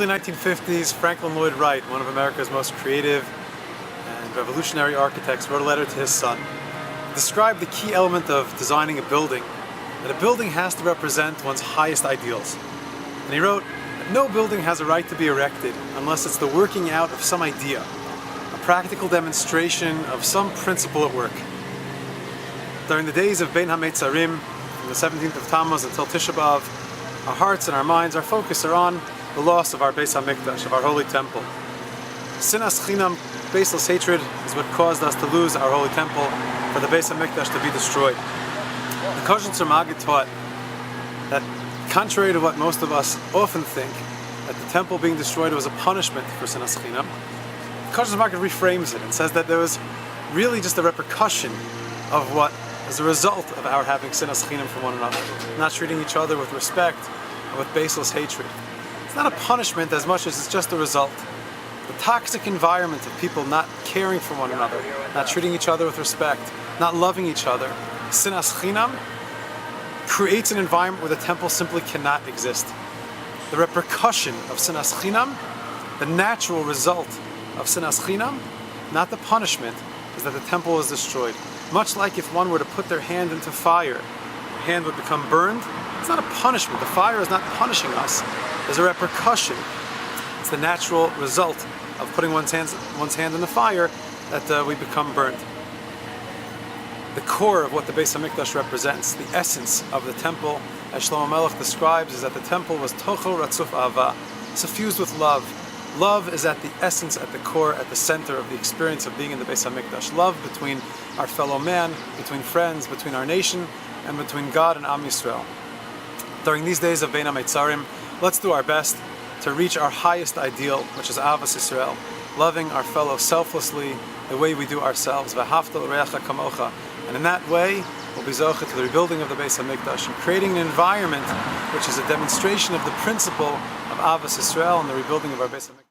early 1950s, Franklin Lloyd Wright, one of America's most creative and revolutionary architects, wrote a letter to his son. He described the key element of designing a building, that a building has to represent one's highest ideals. And he wrote that no building has a right to be erected unless it's the working out of some idea, a practical demonstration of some principle at work. During the days of Bein HaMetzarim, from the 17th of Tammuz until Tisha B'Av, our hearts and our minds, our focus are on the loss of our Beis HaMikdash, of our holy temple. Sinas Chinam, baseless hatred, is what caused us to lose our holy temple, for the Beis HaMikdash to be destroyed. The Kosher Magid taught that, contrary to what most of us often think, that the temple being destroyed was a punishment for Sinas Chinam, the Kosher Magid reframes it and says that there was really just a repercussion of what is a result of our having Sinas Chinam from one another, not treating each other with respect and with baseless hatred. It's not a punishment as much as it's just a result. The toxic environment of people not caring for one another, not treating each other with respect, not loving each other, Sinas Chinam, creates an environment where the temple simply cannot exist. The repercussion of Sinas Chinam, the natural result of Sinas Chinam, not the punishment, is that the temple is destroyed. Much like if one were to put their hand into fire, their hand would become burned. It's not a punishment. The fire is not punishing us. There's a repercussion. It's the natural result of putting one's hand in the fire that we become burned. The core of what the Beis HaMikdash represents, the essence of the temple, as Shlomo Melech describes, is that the temple was tochel ratzuf ahava, suffused with love. Love is at the essence, at the core, at the center of the experience of being in the Beis HaMikdash. Love between our fellow man, between friends, between our nation, and between God and Am Yisrael. During these days of Bein HaMetzarim, let's do our best to reach our highest ideal, which is Ahavas Yisrael, loving our fellow selflessly, the way we do ourselves. V'ahavta l'reacha kamocha. And in that way, we'll be zocheh to the rebuilding of the Beis HaMikdash and creating an environment which is a demonstration of the principle of Ahavas Yisrael and the rebuilding of our Beis HaMikdash.